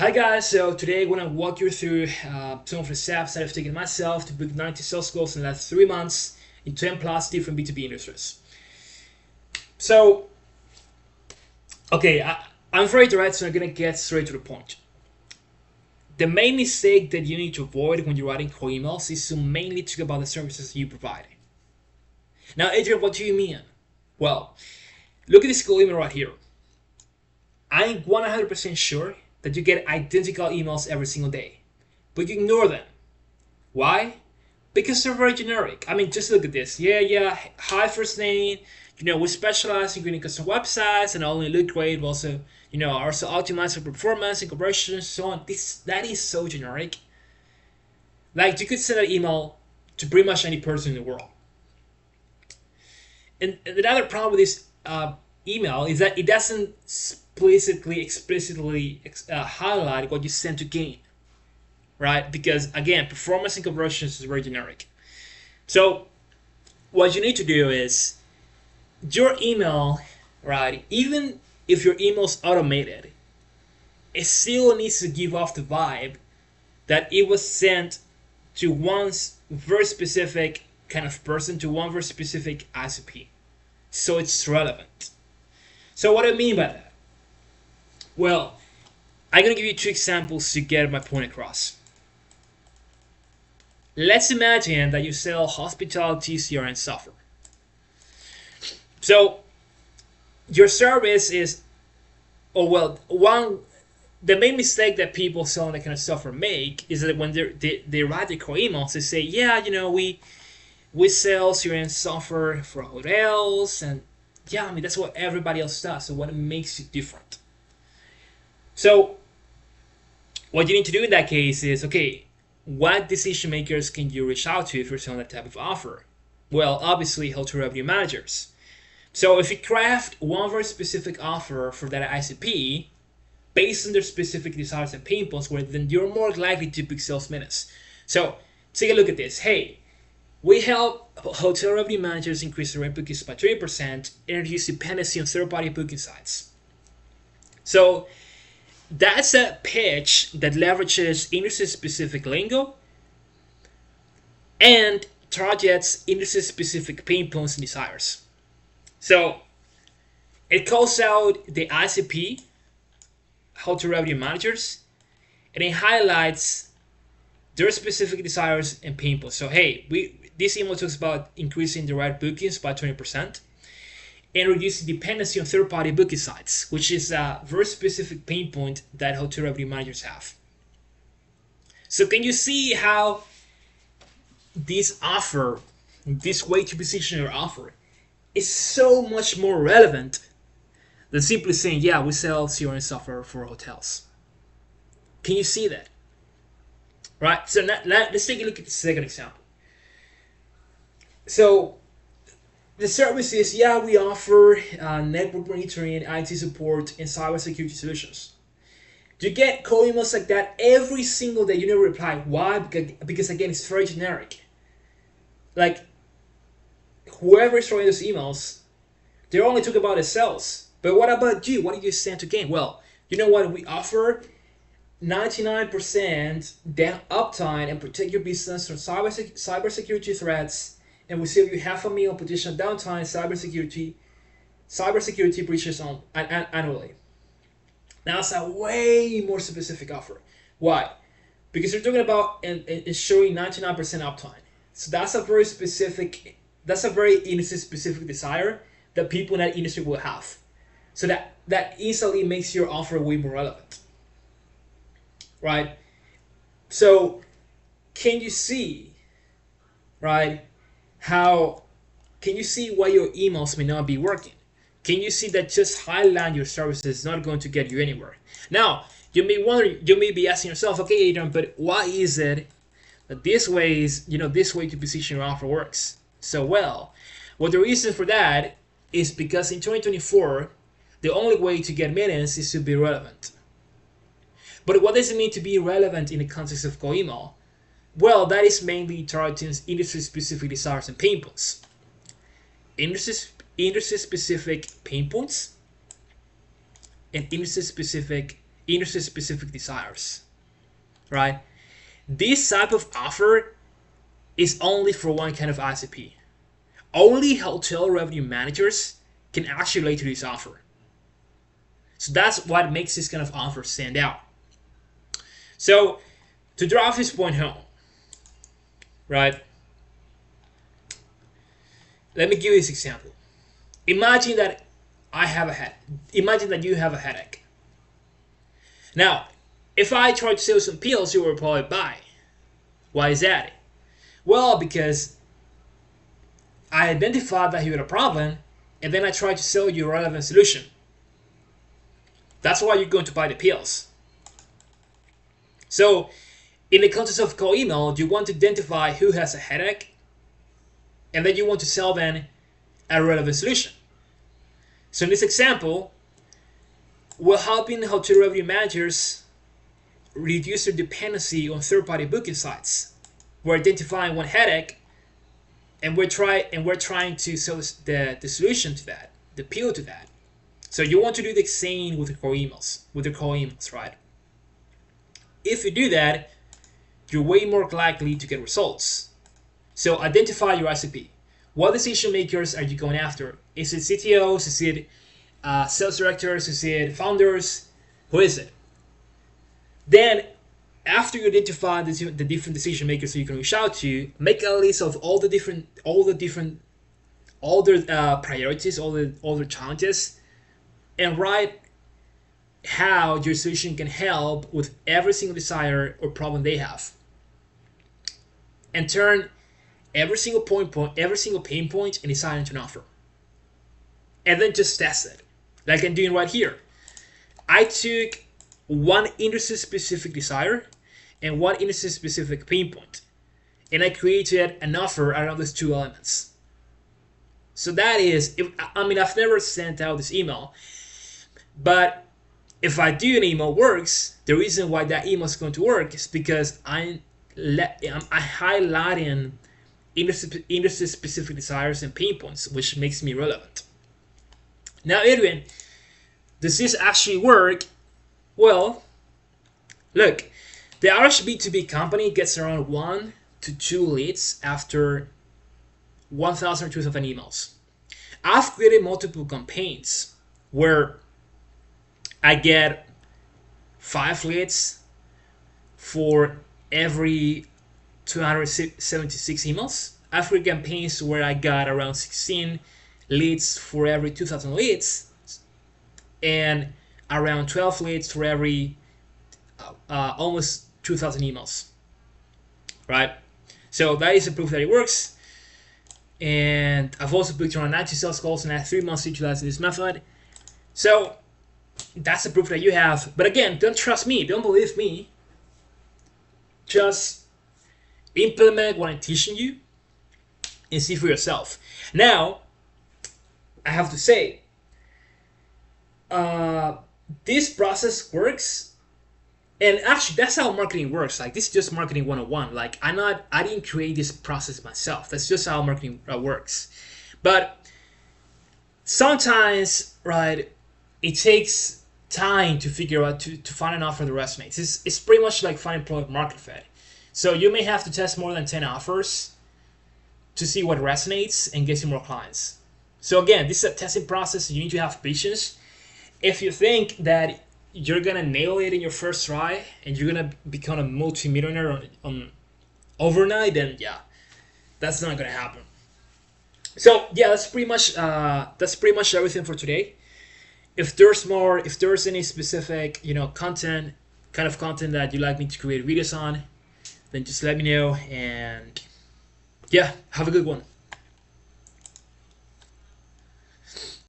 Hi guys, so today I'm going to walk you through some of the steps that I've taken myself to book 90 sales goals in the last 3 months in 10 plus different B2B industries. So, I'm very direct, so I'm going to get straight to the point. The main mistake that you need to avoid when you're writing cold emails is to mainly talk about the services you provide. Now, Adrian, what do you mean? Well, look at this cold email right here. I'm 100% sure that you get identical emails every single day, but you ignore them. Why? Because they're very generic. I mean, just look at this. Yeah. Hi, first name. We specialize in creating custom websites and not only look great, but also optimize for performance and conversions, so on. That is so generic. Like you could send an email to pretty much any person in the world. And another problem with this email is that it doesn't explicitly highlight what you stand to gain, right? Because again, performance and conversions is very generic. So what you need to do is your email, right? Even if your email is automated, it still needs to give off the vibe that it was sent to one very specific kind of person, to one very specific ICP. So it's relevant. So what do I mean by that? Well, I'm going to give you 2 examples to get my point across. Let's imagine that you sell hospitality CRM software. So your service is, the main mistake that people selling that kind of software make is that when they write their core emails, they say, we sell CRM software for hotels, and that's what everybody else does. So what makes you different? So what you need to do in that case is, okay, what decision makers can you reach out to if you're selling that type of offer? Well, obviously, hotel revenue managers. So if you craft one very specific offer for that ICP based on their specific desires and pain points, then you're more likely to book sales minutes. So take a look at this. Hey, we help hotel revenue managers increase their rent bookings by 30% and reduce dependency on third-party booking sites. So that's a pitch that leverages industry-specific lingo and targets industry-specific pain points and desires. So it calls out the ICP, hotel revenue managers, and it highlights their specific desires and pain points. So hey, this email talks about increasing direct bookings by 20% and reducing dependency on third-party booking sites, which is a very specific pain point that hotel revenue managers have. So can you see how this way to position your offer, is so much more relevant than simply saying, we sell CRM software for hotels? Can you see that? Right, so let's take a look at the second example. So the service is, we offer network monitoring, IT support, and cybersecurity solutions. You get cold emails like that every single day. You never reply. Why? Because again, it's very generic. Like, whoever is writing those emails, they only talk about the sales. But what about you? What do you stand to gain? Well, you know what? We offer 99% uptime and protect your business from cybersecurity threats, and we save you $500,000 potential downtime cybersecurity breaches annually. Now it's a way more specific offer. Why? Because you're talking about ensuring 99% uptime. So that's a very industry specific desire that people in that industry will have. So that instantly makes your offer way more relevant. Right? So can you see, right, can you see why your emails may not be working? Can you see that just highlighting your services is not going to get you anywhere? Now, you may be asking yourself, okay, Adrian, but why is it that this way to position your offer works so well? Well, the reason for that is because in 2024, the only way to get meetings is to be relevant. But what does it mean to be relevant in the context of cold email? Well, that is mainly targeting industry-specific desires and pain points. Industry-specific pain points and industry-specific industry specific desires, right? This type of offer is only for one kind of ICP. Only hotel revenue managers can actually relate to this offer. So that's what makes this kind of offer stand out. So to drive this point home, right? Let me give you this example. Imagine that Imagine that you have a headache. Now, if I try to sell some pills, you will probably buy. Why is that? Well, because I identified that you had a problem, and then I tried to sell you a relevant solution. That's why you're going to buy the pills. So, in the context of cold email, you want to identify who has a headache, and then you want to sell them a relevant solution. So in this example, we're helping hotel revenue managers reduce their dependency on third-party booking sites. We're identifying one headache, and we're trying to sell the solution to that, the pill to that. So you want to do the same with the cold emails, right? If you do that, you're way more likely to get results. So identify your ICP. What decision makers are you going after? Is it CTOs? Is it sales directors? Is it founders? Who is it? Then, after you identify the different decision makers that you can reach out to, make a list of all their priorities, all their challenges, and write how your solution can help with every single desire or problem they have, and turn every single pain point and decide into an offer. And then just test it. Like I'm doing right here. I took one industry specific desire and one industry specific pain point, and I created an offer around those two elements. So that is, I've never sent out this email, but if I do an email works, the reason why that email is going to work is because I'm highlighting industry specific desires and pain points, which makes me relevant. Now, Adrian, does this actually work? Well, look, the average B2B company gets around 1 to 2 leads after 1,000 or 2,000 emails. I've created multiple campaigns where I get 5 leads for every 276 emails. I've created campaigns where I got around 16 leads for every 2,000 leads, and around 12 leads for every almost 2,000 emails, right? So that is a proof that it works. And I've also booked around 90 sales calls, and I had 3 months utilizing this method. So that's the proof that you have. But again, don't trust me, don't believe me. Just implement what I'm teaching you and see for yourself. Now, I have to say, this process works, and actually that's how marketing works. Like, this is just marketing 101. Like, I didn't create this process myself. That's just how marketing works. But sometimes, right, it takes time to figure out to find an offer that resonates. It's pretty much like finding product market fit. So you may have to test more than 10 offers to see what resonates and gets you more clients. So again, this is a testing process. You need to have patience. If you think that you're gonna nail it in your first try and you're gonna become a multi-millionaire on overnight, then yeah, that's not gonna happen. So yeah, that's pretty much everything for today. If there's any specific content that you'd like me to create videos on, then just let me know, and yeah, have a good one.